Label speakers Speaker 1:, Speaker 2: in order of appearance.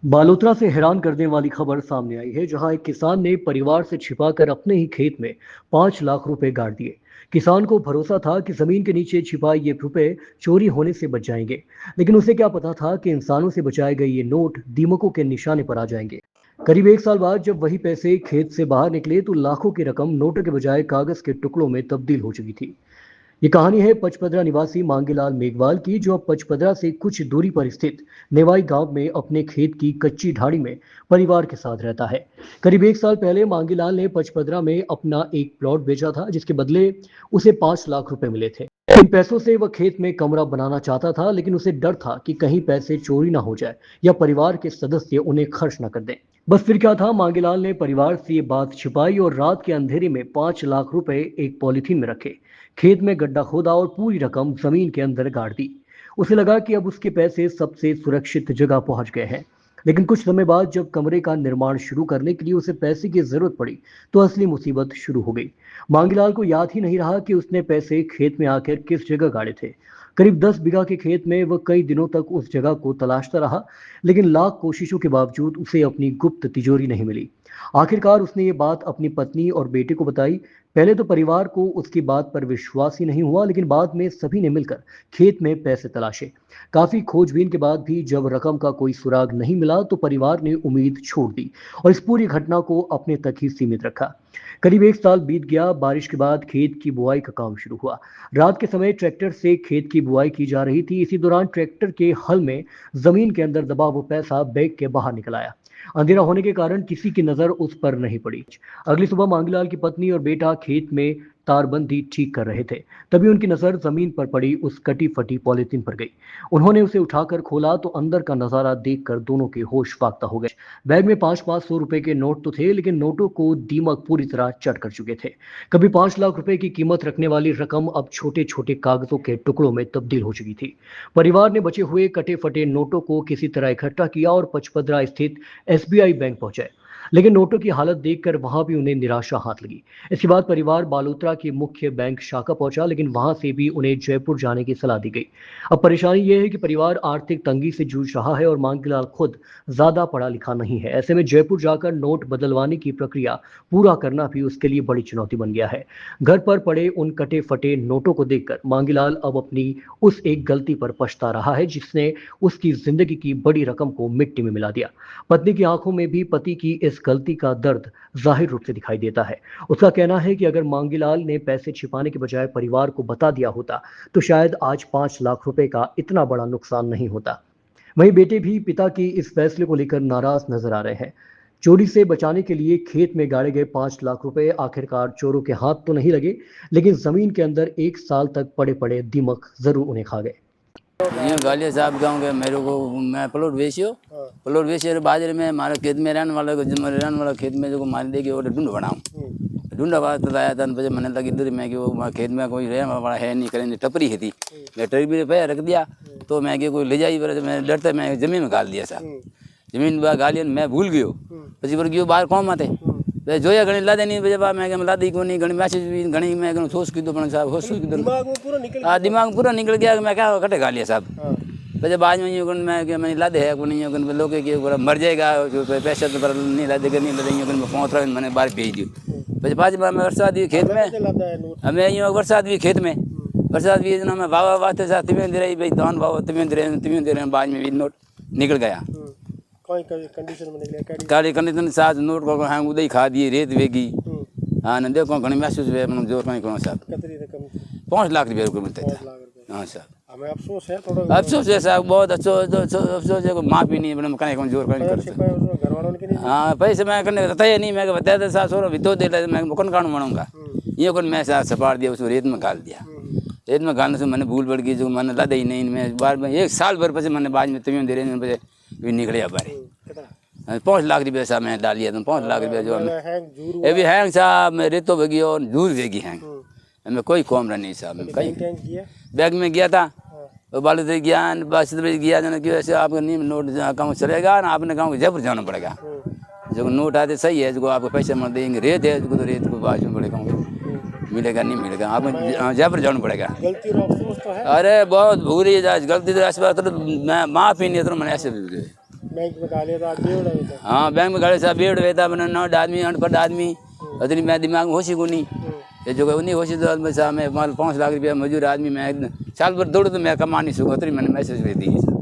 Speaker 1: बालोतरा से हैरान कर देने वाली खबर सामने आई है, जहां एक किसान ने परिवार से छिपाकर अपने ही खेत में 5 लाख रुपए गाड़ दिए। किसान को भरोसा था कि जमीन के नीचे छिपाए ये रुपए चोरी होने से बच जाएंगे, लेकिन उसे क्या पता था कि इंसानों से बचाए गए ये नोट दीमकों के निशाने पर आ जाएंगे। करीब 1 साल बाद जब वही पैसे खेत से बाहर निकले तो लाखों की रकम नोटों के बजाय कागज के टुकड़ों में तब्दील हो चुकी थी। ये कहानी है पचपदरा निवासी मांगेलाल मेघवाल की, जो अब पचपदरा से कुछ दूरी पर स्थित नेवाई गांव में अपने खेत की कच्ची ढाड़ी में परिवार के साथ रहता है। करीब 1 साल पहले मांगेलाल ने पचपदरा में अपना एक प्लॉट बेचा था, जिसके बदले उसे 5 लाख रुपए मिले थे। इन पैसों से वह खेत में कमरा बनाना चाहता था, लेकिन उसे डर था कि कहीं पैसे चोरी ना हो जाए या परिवार के सदस्य उन्हें खर्च ना कर दें। बस फिर क्या था, मांगेलाल ने परिवार से ये बात छिपाई और रात के अंधेरे में 5 लाख रुपए एक पॉलिथीन में रखे, खेत में गड्ढा खोदा और पूरी रकम जमीन के अंदर गाड़ दी। उसे लगा कि अब उसके पैसे सबसे सुरक्षित जगह पहुंच गए हैं। लेकिन कुछ समय बाद जब कमरे का निर्माण शुरू करने के लिए उसे पैसे की जरूरत पड़ी, तो असली मुसीबत शुरू हो गई। मांगीलाल को याद ही नहीं रहा कि उसने पैसे खेत में आकर किस जगह गाड़े थे। करीब 10 बीघा के खेत में वह कई दिनों तक उस जगह को तलाशता रहा, लेकिन लाख कोशिशों के बावजूद उसे अपनी गुप्त तिजोरी नहीं मिली। आखिरकार उसने ये बात अपनी पत्नी और बेटे को बताई। पहले तो परिवार को उसकी बात पर विश्वास ही नहीं हुआ, लेकिन बाद में सभी ने मिलकर खेत में पैसे तलाशे। काफी खोजबीन के बाद भी जब रकम का कोई सुराग नहीं मिला, तो परिवार ने उम्मीद छोड़ दी और इस पूरी घटना को अपने तक ही सीमित रखा। करीब 1 साल बीत गया। बारिश के बाद खेत की बुआई का काम शुरू हुआ। रात के समय ट्रैक्टर से खेत की बुआई की जा रही थी। इसी दौरान ट्रैक्टर के हल में जमीन के अंदर दबा वो पैसा बैग के बाहर निकल आया। अंधेरा होने के कारण किसी की नजर उस पर नहीं पड़ी। अगली सुबह मांगीलाल की पत्नी और बेटा खेत में तारबंदी ठीक कर रहे थे, तभी उनकी नजर जमीन पर पड़ी उस कटी फटी पॉलिथीन पर गई। उन्होंने उसे उठाकर खोला तो अंदर का नजारा देखकर दोनों के होश फाख्ता हो गए। बैग में 5-5 सौ रुपए के नोट तो थे, लेकिन नोटों को दीमक पूरी तरह चट कर चुके थे। कभी 5 लाख रुपए की कीमत रखने वाली रकम अब छोटे छोटे कागजों के टुकड़ों में तब्दील हो चुकी थी। परिवार ने बचे हुए कटे फटे नोटों को किसी तरह इकट्ठा किया और पचपदरा स्थित एसबीआई बैंक पहुंचे, लेकिन नोटों की हालत देखकर वहां भी उन्हें निराशा हाथ लगी। इसके बाद परिवार बालोतरा की मुख्य बैंक शाखा पहुंचा, लेकिन वहां से भी उन्हें जयपुर जाने की सलाह दी गई। अब परेशानी यह है कि परिवार आर्थिक तंगी से जूझ रहा है और मांगीलाल खुद ज्यादा पढ़ा लिखा नहीं है। ऐसे में जयपुर जाकर नोट बदलवाने की प्रक्रिया पूरा करना भी उसके लिए बड़ी चुनौती बन गया है। घर पर पड़े उन कटे फटे नोटों को देखकर मांगीलाल अब अपनी उस एक गलती पर पछता रहा है, जिसने उसकी जिंदगी की बड़ी रकम को मिट्टी में मिला दिया। पत्नी की आंखों में भी पति की इस गलती का दर्द जाहिर रूप से दिखाई देता है। उसका कहना है कि अगर मांगीलाल ने पैसे छिपाने के बजाय परिवार को बता दिया होता, तो शायद आज 5 लाख रुपए का इतना बड़ा नुकसान नहीं होता। वहीं बेटे भी पिता की इस फैसले को लेकर नाराज नजर आ रहे हैं। चोरी से बचाने के लिए खेत में गाड़े गए 5 लाख रुपए आखिरकार चोरों के हाथ तो नहीं लगे, लेकिन जमीन के अंदर 1 साल तक पड़े पड़े दीमक जरूर उन्हें खा गए।
Speaker 2: यूँ गालिया साहब गाँव के मेरे को मैं प्लॉट बेचियो बाजरे में हमारे खेत में रहने वाला रहने वाला खेत में जो मार देगी वो ढूंढ बनाऊँ ढूंढा बात आया था। बजे मैंने लगी इधर मैं कि वो खेत में कोई रहने वाला है नहीं करेंगे टपरी है थी। मैं टपरी पे रख दिया तो मैं कि कोई ले जाई पर मैं डरते मैं जमीन में गाल दिया साहब। जमीन गालिया मैं भूल गयो पी पर गयो बाहर कौन आते जोया घणी लादे नहीं बजे मैं क्या लादी को नहीं घणी मैसेज भी घणी मैं सोच कीधो पण साहब होश कीधो दिमाग पूरा निकल गया मैं क्या कटे गालिया साहब। बजे बाद में यूँ मैं क्या मैंने लादे है को नहीं यूँ लोग के मर जाएगा पैसा तो पर नहीं लादे नहीं लादे यूँ पहुँच रहा मैंने बाहर भेज दियो। बजे पाँच बार में बरसात भी खेत में हमें यूँ बरसात भी खेत में बरसात भी ना मैं बाबा वास्ते साथ तिमें दे रही भाई धान बाबा तिमें दे रहे बाद में भी नोट निकल गया। काली कंडीशन साथ नोट को हम उदय खा दिए रेत वेगी। हाँ न देखो घणी महसूस हुए अपन जोर कहीं कौन साहब 5 लाख रुपये मिलते थे। हाँ साहब
Speaker 3: हमें अफसोस है थोड़ा
Speaker 2: अफसोस है साहब बहुत अफसोस है माफी नहीं बने कहीं कौन जोर कहीं करते।
Speaker 3: घर वालों ने नहीं
Speaker 2: हाँ पैसे मैं करने बताया नहीं मैं बताया था सात सौ भितो दे मैं मुकन कानून बनाऊंगा ये कौन मैं साथ सपाट दिया उसको रेत में गाल दिया। रेत में गालने से मैंने भूल बढ़ गई जो मैंने लादा ही नहीं मैं बार में 1 साल भर पचे मैंने बाद में तमियों दे रहे बजे भी निकले बारे 5 लाख रुपये साहब मैं डाल दिया था 5 लाख रुपये जो ये भी हैंग साहब मैं रेतो भेगी और दूर भेगी हैंग मैं कोई कौम रहा नहीं साहब मैं कहीं बैग में गया था और बालू से गया बस गया जाना कि वैसे आपका नहीं नोट गाँव चलेगा ना आपने गाँव जयपुर जाना पड़ेगा जो नोट आते सही है जो आपको पैसे मत देंगे रेत है जो तो रेत को बाजू पड़ेगा मिलेगा नहीं मिलेगा आपको जयपुर जाना पड़ेगा।
Speaker 3: गलती और अफसोस तो है
Speaker 2: अरे बहुत बुरी गलती तो ऐसे बात तो मैं माफ़ी नहीं तो मैंने ऐसे
Speaker 3: बैंक में गालियां तो आगे उड़ा देता
Speaker 2: हाँ बैंक में गाड़ी साहब बेड़ वेता मैंने नॉट आदमी अनपढ़ आदमी अतनी मैं दिमाग में होशी को नहीं ये जो उन्हीं होशी तो मैं 5 लाख रुपया मजदूर आदमी मैं साल भर दौड़ तो मैं कमा नहीं सकूँ उतनी मैंने मैसेज भेज दी